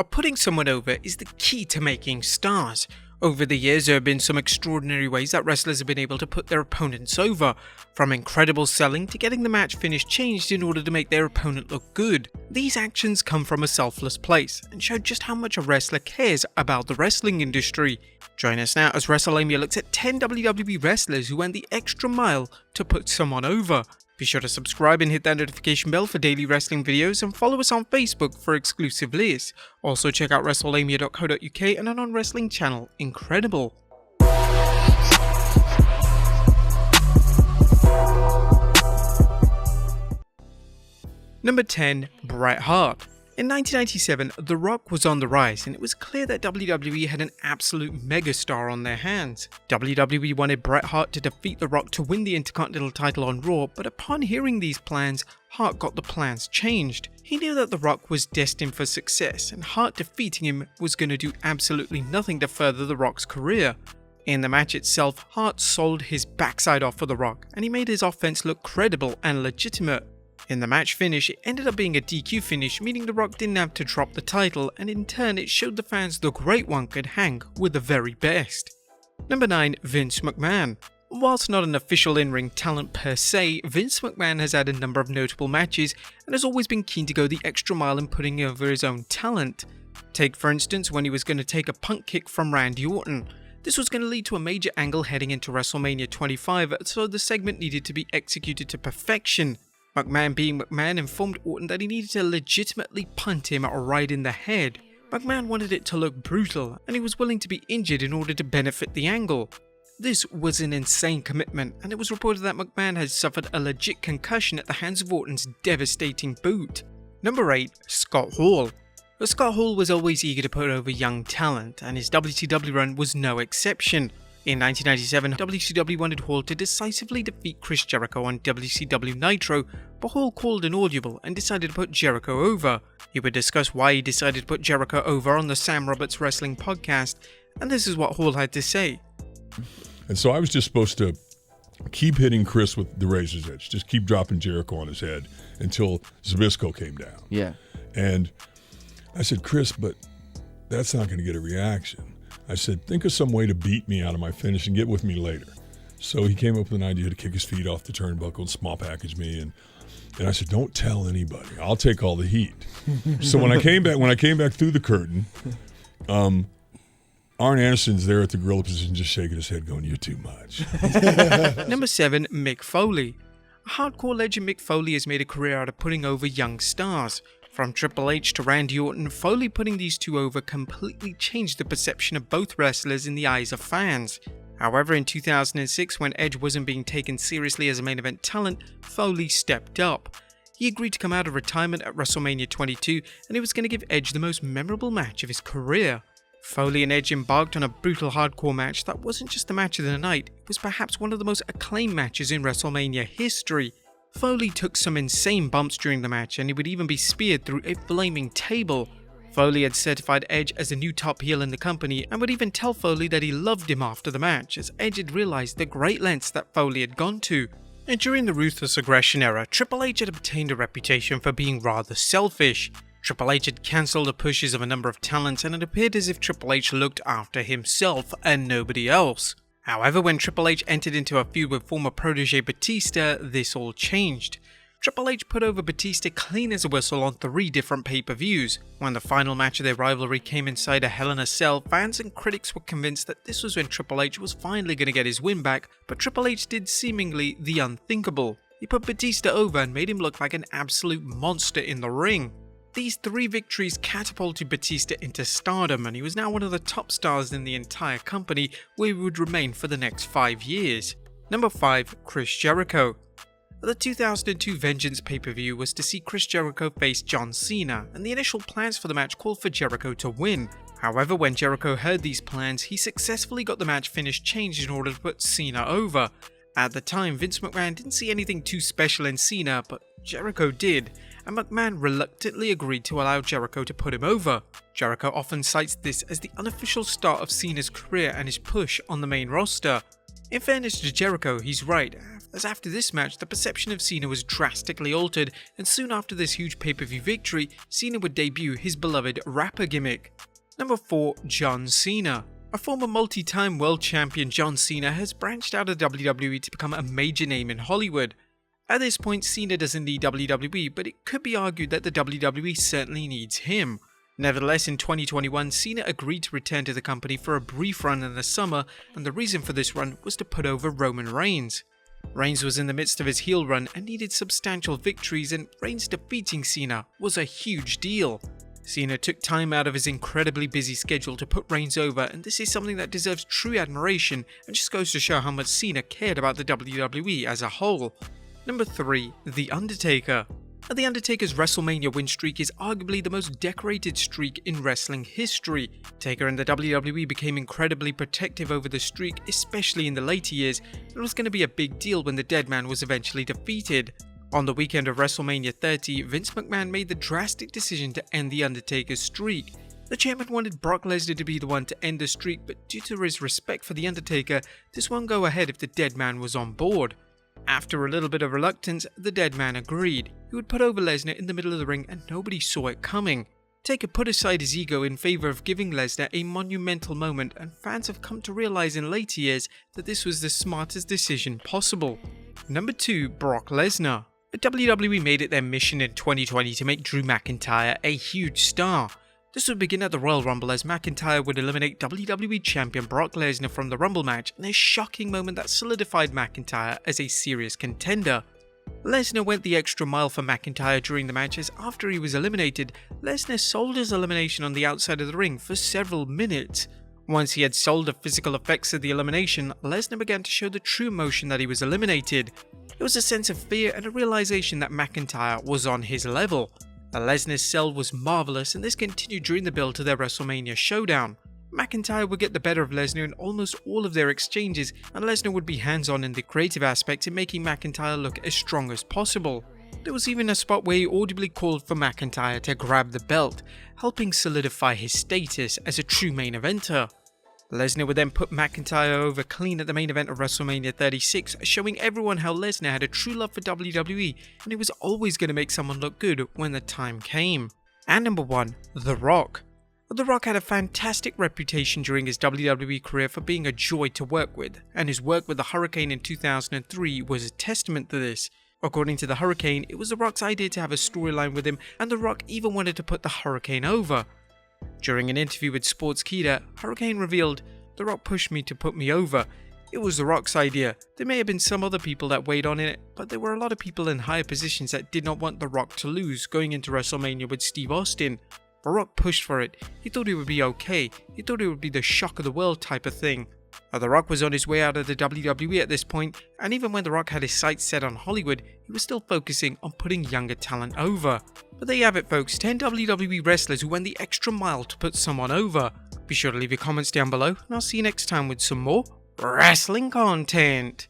Putting someone over is the key to making stars. Over the years, there have been some extraordinary ways that wrestlers have been able to put their opponents over, from incredible selling to getting the match finish changed in order to make their opponent look good. These actions come from a selfless place and show just how much a wrestler cares about the wrestling industry. Join us now as Wrestlelamia looks at 10 WWE wrestlers who went the extra mile to put someone over. Be sure to subscribe and hit that notification bell for daily wrestling videos, and follow us on Facebook for exclusive lists. Also check out Wrestlelamia.co.uk and our non-wrestling channel, Incredible. Number 10. Bret Hart. In 1997, The Rock was on the rise, and it was clear that WWE had an absolute megastar on their hands. WWE wanted Bret Hart to defeat The Rock to win the Intercontinental title on Raw, but upon hearing these plans, Hart got the plans changed. He knew that The Rock was destined for success, and Hart defeating him was going to do absolutely nothing to further The Rock's career. In the match itself, Hart sold his backside off for The Rock, and he made his offense look credible and legitimate. In the match finish, it ended up being a DQ finish, meaning The Rock didn't have to drop the title, and in turn it showed the fans the great one could hang with the very best. Number 9. Vince McMahon. Whilst not an official in-ring talent per se, Vince McMahon has had a number of notable matches and has always been keen to go the extra mile in putting over his own talent. Take for instance when he was going to take a punt kick from Randy Orton. This was going to lead to a major angle heading into WrestleMania 25, so the segment needed to be executed to perfection. McMahon, being McMahon, informed Orton that he needed to legitimately punt him right in the head. McMahon wanted it to look brutal, and he was willing to be injured in order to benefit the angle. This was an insane commitment, and it was reported that McMahon had suffered a legit concussion at the hands of Orton's devastating boot. Number 8. Scott Hall. Scott Hall was always eager to put over young talent, and his WCW run was no exception. In 1997, WCW wanted Hall to decisively defeat Chris Jericho on WCW Nitro, but Hall called an audible and decided to put Jericho over. He would discuss why he decided to put Jericho over on the Sam Roberts Wrestling podcast, and this is what Hall had to say. And so I was just supposed to keep hitting Chris with the razor's edge, just keep dropping Jericho on his head until Zbyszko came down. Yeah. And I said, Chris, but that's not going to get a reaction. I said, think of some way to beat me out of my finish and get with me later. So he came up with an idea to kick his feet off the turnbuckle and small package me. And I said, don't tell anybody. I'll take all the heat. So when I came back through the curtain, Arn Anderson's there at the gorilla position just shaking his head going, you're too much. Number 7. Mick Foley. Hardcore legend Mick Foley has made a career out of putting over young stars. From Triple H to Randy Orton, Foley putting these two over completely changed the perception of both wrestlers in the eyes of fans. However, in 2006, when Edge wasn't being taken seriously as a main event talent, Foley stepped up. He agreed to come out of retirement at WrestleMania 22, and he was going to give Edge the most memorable match of his career. Foley and Edge embarked on a brutal hardcore match that wasn't just the match of the night, it was perhaps one of the most acclaimed matches in WrestleMania history. Foley took some insane bumps during the match, and he would even be speared through a flaming table. Foley had certified Edge as the new top heel in the company, and would even tell Foley that he loved him after the match, as Edge had realized the great lengths that Foley had gone to. And during the Ruthless Aggression era, Triple H had obtained a reputation for being rather selfish. Triple H had cancelled the pushes of a number of talents, and it appeared as if Triple H looked after himself and nobody else. However, when Triple H entered into a feud with former protege Batista, this all changed. Triple H put over Batista clean as a whistle on 3 different pay-per-views. When the final match of their rivalry came inside a Hell in a Cell, fans and critics were convinced that this was when Triple H was finally going to get his win back, but Triple H did seemingly the unthinkable. He put Batista over and made him look like an absolute monster in the ring. These 3 victories catapulted Batista into stardom, and he was now one of the top stars in the entire company, where he would remain for the next 5 years. Number 5. Chris Jericho. The 2002 Vengeance pay-per-view was to see Chris Jericho face John Cena, and the initial plans for the match called for Jericho to win. However, when Jericho heard these plans, he successfully got the match finish changed in order to put Cena over. At the time, Vince McMahon didn't see anything too special in Cena, but Jericho did, and McMahon reluctantly agreed to allow Jericho to put him over. Jericho often cites this as the unofficial start of Cena's career and his push on the main roster. In fairness to Jericho, he's right, as after this match, the perception of Cena was drastically altered, and soon after this huge pay-per-view victory, Cena would debut his beloved rapper gimmick. Number 4. John Cena. A former multi-time world champion, John Cena has branched out of WWE to become a major name in Hollywood. At this point, Cena doesn't need WWE, but it could be argued that the WWE certainly needs him. Nevertheless, in 2021, Cena agreed to return to the company for a brief run in the summer, and the reason for this run was to put over Roman Reigns. Reigns was in the midst of his heel run and needed substantial victories, and Reigns defeating Cena was a huge deal. Cena took time out of his incredibly busy schedule to put Reigns over, and this is something that deserves true admiration and just goes to show how much Cena cared about the WWE as a whole. Number 3. The Undertaker. The Undertaker's WrestleMania win streak is arguably the most decorated streak in wrestling history. Taker and the WWE became incredibly protective over the streak, especially in the later years, and it was going to be a big deal when the dead man was eventually defeated. On the weekend of WrestleMania 30, Vince McMahon made the drastic decision to end the Undertaker's streak. The chairman wanted Brock Lesnar to be the one to end the streak, but due to his respect for the Undertaker, this won't go ahead if the dead man was on board. After a little bit of reluctance, the dead man agreed. He would put over Lesnar in the middle of the ring and nobody saw it coming. Taker put aside his ego in favor of giving Lesnar a monumental moment, and fans have come to realize in later years that this was the smartest decision possible. Number 2. Brock Lesnar. The WWE made it their mission in 2020 to make Drew McIntyre a huge star. This would begin at the Royal Rumble as McIntyre would eliminate WWE Champion Brock Lesnar from the Rumble match in a shocking moment that solidified McIntyre as a serious contender. Lesnar went the extra mile for McIntyre during the match, as after he was eliminated, Lesnar sold his elimination on the outside of the ring for several minutes. Once he had sold the physical effects of the elimination, Lesnar began to show the true emotion that he was eliminated. It was a sense of fear and a realization that McIntyre was on his level. Lesnar's sell was marvelous, and this continued during the build to their WrestleMania showdown. McIntyre would get the better of Lesnar in almost all of their exchanges, and Lesnar would be hands-on in the creative aspects in making McIntyre look as strong as possible. There was even a spot where he audibly called for McIntyre to grab the belt, helping solidify his status as a true main eventer. Lesnar would then put McIntyre over clean at the main event of WrestleMania 36, showing everyone how Lesnar had a true love for WWE and he was always going to make someone look good when the time came. And number 1, The Rock. The Rock had a fantastic reputation during his WWE career for being a joy to work with, and his work with the Hurricane in 2003 was a testament to this. According to the Hurricane, it was The Rock's idea to have a storyline with him, and The Rock even wanted to put the Hurricane over. During an interview with Sportskeeda, Hurricane revealed, "The Rock pushed me to put me over. It was The Rock's idea. There may have been some other people that weighed on it, but there were a lot of people in higher positions that did not want The Rock to lose going into WrestleMania with Steve Austin. The Rock pushed for it. He thought it would be okay. He thought it would be the shock of the world type of thing." The Rock was on his way out of the WWE at this point, and even when The Rock had his sights set on Hollywood, he was still focusing on putting younger talent over. But there you have it, folks, 10 WWE wrestlers who went the extra mile to put someone over. Be sure to leave your comments down below, and I'll see you next time with some more wrestling content.